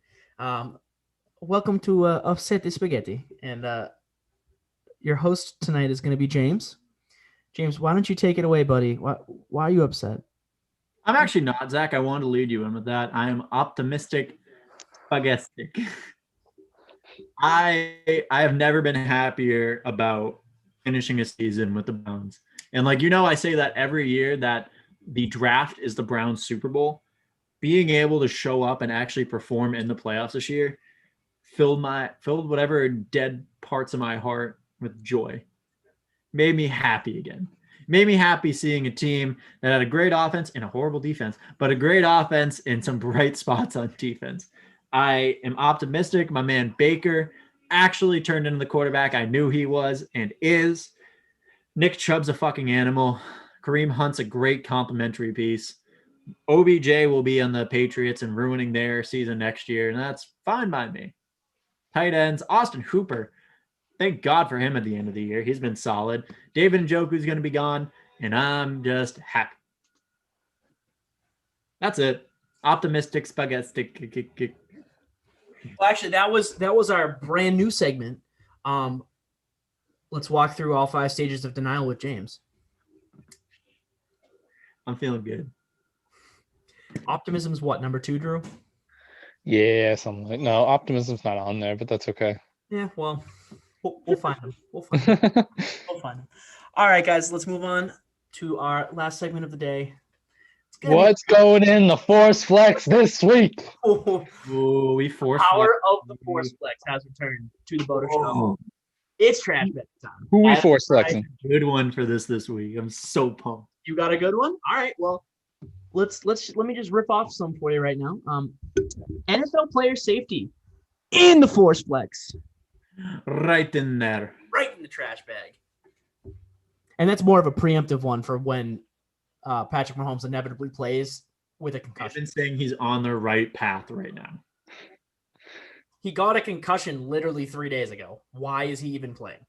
Welcome to Upset the Spaghetti, and your host tonight is going to be James. James, why don't you take it away, buddy? Why are you upset? I'm actually not, Zach. I wanted to lead you in with that. I am optimistic, spaghetti. I have never been happier about finishing a season with the Browns. And I say that every year that the draft is the Browns Super Bowl. Being able to show up and actually perform in the playoffs this year filled whatever dead parts of my heart with joy. Made me happy again. Made me happy seeing a team that had a great offense and a horrible defense, but a great offense and some bright spots on defense. I am optimistic. My man Baker actually turned into the quarterback I knew he was and is. Nick Chubb's a fucking animal. Kareem Hunt's a great complimentary piece. OBJ will be on the Patriots and ruining their season next year, and that's fine by me. Tight ends, Austin Hooper. Thank God for him at the end of the year. He's been solid. David Njoku's going to be gone, and I'm just happy. That's it. Optimistic spaghetti. Well, actually, that was our brand new segment. Let's walk through all 5 stages of denial with James. I'm feeling good. Optimism's what, number 2, Drew? Yeah, something like no. Optimism's not on there, but that's okay. Yeah, well, we'll find him. We'll find him. All right, guys, let's move on to our last segment of the day. What's going in the Force Flex this week? Oh, we forced Power of the Force Flex has returned to the BOTA show. It's trash bet time. Who we force flexing? Good one for this week. I'm so pumped. You got a good one? All right, well, let me just rip off some for you right now. NFL player safety in the Force Flex. Right in there. Right in the trash bag. And that's more of a preemptive one for when Patrick Mahomes inevitably plays with a concussion. I've been saying he's on the right path right now. He got a concussion literally 3 days ago. Why is he even playing?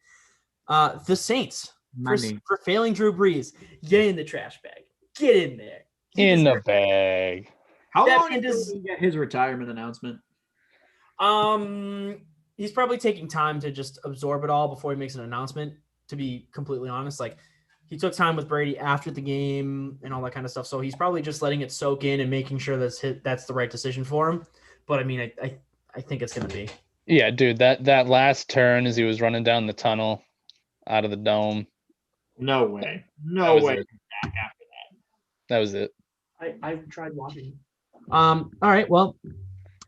The Saints for failing Drew Brees. Get in the trash bag. Get in there. In the bag. How long does he get his retirement announcement? He's probably taking time to just absorb it all before he makes an announcement, to be completely honest. Like, he took time with Brady after the game and all that kind of stuff. So he's probably just letting it soak in and making sure that's the right decision for him. But I mean, I think it's going to be. Yeah, dude, that last turn as he was running down the tunnel out of the dome. No way. No way. Back after that. That was it. I've tried watching. All right, well,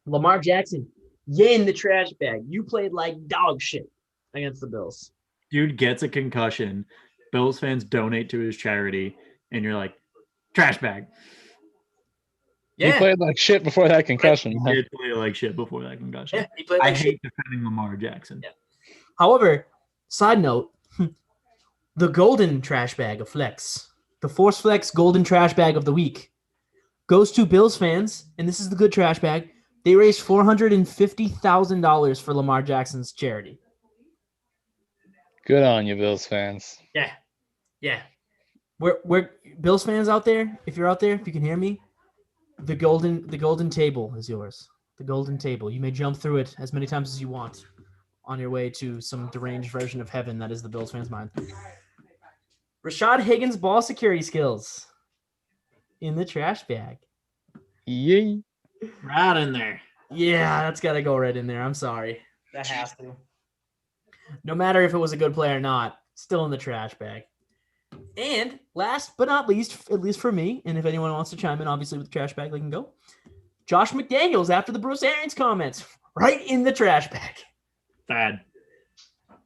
Lamar Jackson, you in the trash bag. You played like dog shit against the Bills. Dude gets a concussion. Bills fans donate to his charity, and you're like, trash bag. Yeah. He played like shit before that concussion. He did play like shit before that concussion. Yeah, he played like I hate defending Lamar Jackson. Yeah. However, side note, the golden trash bag of flex, the Force Flex golden trash bag of the week, goes to Bills fans, and this is the good trash bag. They raised $450,000 for Lamar Jackson's charity. Good on you, Bills fans. Yeah. We're Bills fans out there. If you're out there, if you can hear me, the golden table is yours. The golden table. You may jump through it as many times as you want on your way to some deranged version of heaven that is the Bills fans' mind. Rashad Higgins' ball security skills in the trash bag. Yay. Right in there. Yeah, that's got to go right in there. I'm sorry. That has to. No matter if it was a good play or not, still in the trash bag. And last but not least, at least for me, and if anyone wants to chime in, obviously with the trash bag, they can go. Josh McDaniels after the Bruce Arians comments, right in the trash bag. Bad.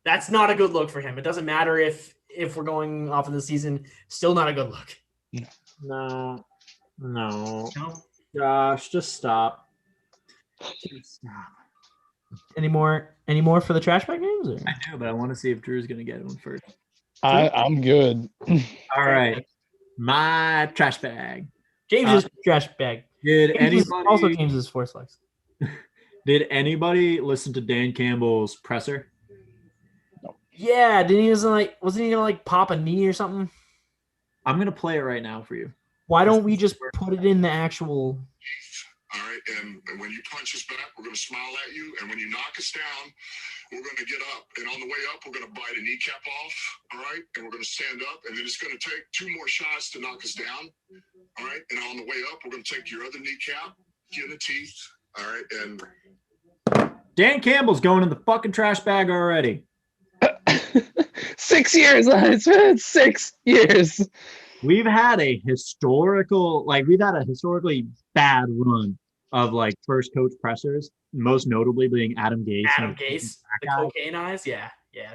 That's not a good look for him. It doesn't matter if we're going off of the season, still not a good look. No. Josh, just stop. Any more for the trash bag names? Or? I do, but I want to see if Drew's gonna get one first. I'm good. All right. My trash bag. James's trash bag. Did anybody also James's Force Flex? Did anybody listen to Dan Campbell's presser? No. Yeah, wasn't he gonna like pop a knee or something? I'm gonna play it right now for you. Why don't we just put it in the actual? All right, and when you punch us back, we're gonna smile at you, and when you knock us down, we're gonna get up, and on the way up, we're gonna bite a kneecap off. All right, and we're gonna stand up, and then it's gonna take 2 more shots to knock us down. All right, and on the way up, we're gonna take your other kneecap, get in the teeth. All right, and Dan Campbell's going in the fucking trash bag already. 6 years, it's been 6 years. We've had a historically bad run of like first coach pressers, most notably being Adam Gase. Adam Gase, the cocaine eyes, yeah,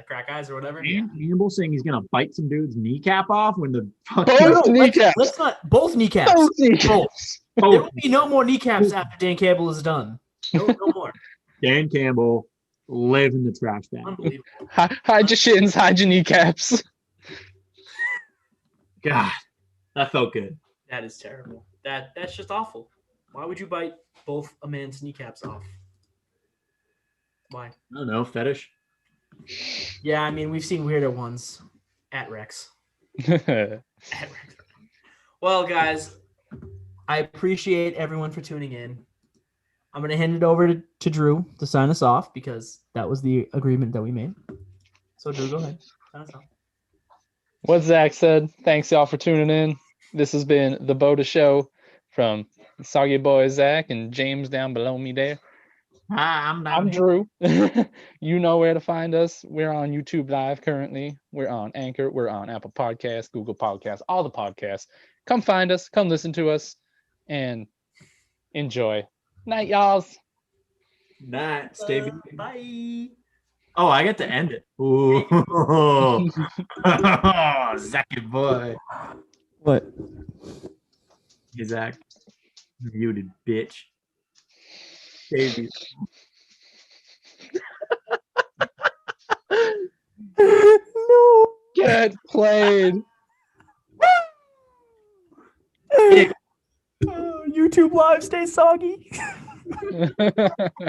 crack eyes or whatever. Dan Campbell saying he's gonna bite some dude's kneecap off when the Both kneecaps. Let's not both kneecaps. Both kneecaps. There will be no more kneecaps after Dan Campbell is done. No more. Dan Campbell live in the trash bag. Unbelievable. Hide your shins, hide your kneecaps. God, that felt good. That is terrible. That's just awful. Why would you bite both a man's kneecaps off? Why? I don't know, fetish. Yeah, I mean, we've seen weirder ones at Rex. At Rex. Well, guys, I appreciate everyone for tuning in. I'm going to hand it over to Drew to sign us off because that was the agreement that we made. So, Drew, go ahead. Sign us off. What Zach said. Thanks, y'all, for tuning in. This has been the BOTA Show from Soggy Boy Zach and James down below me there. Hi, I'm Drew. You know where to find us. We're on YouTube Live currently. We're on Anchor. We're on Apple Podcasts, Google Podcasts, all the podcasts. Come find us. Come listen to us and enjoy. Night, y'all. Night. Stay. Bye. Oh, I get to end it. Ooh. Zachy boy. What? Hey, Zach. Muted, bitch. Baby. No. Get played. YouTube Live, stay soggy.